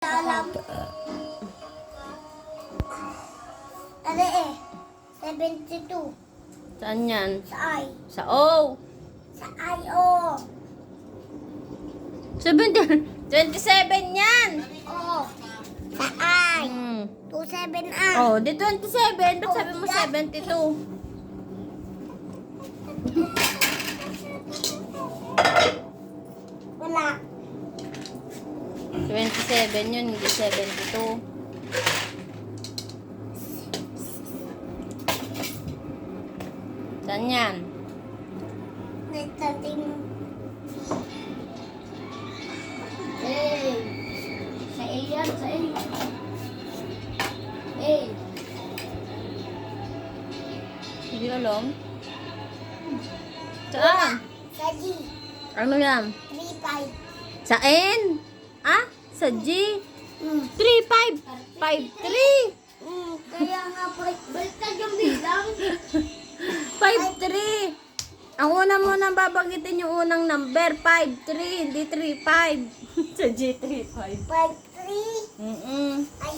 Alam. Ano eh? 72. Saan yan? Sa I. Sa O. Sa I-O. 27 yan. O. Sa I. 27 ah. Oh, di 27. Ba't sabi mo 72? Wala. 27 yun, hindi 72. Saan yan? Nagtating. Sa A yan, sa A. A. Hindi alam. Saan? Sa G. Ano yan? 3-5. Sa N? Ah? Sa G? 3, 5. 5, 3. Kaya nga po. Baliktad yung bilang. 5, 3. Ang una muna babanggitin yung unang number. 5, 3. Hindi 3, 5. Sa G, 3, 5. 5-3. Mm-mm. Ay.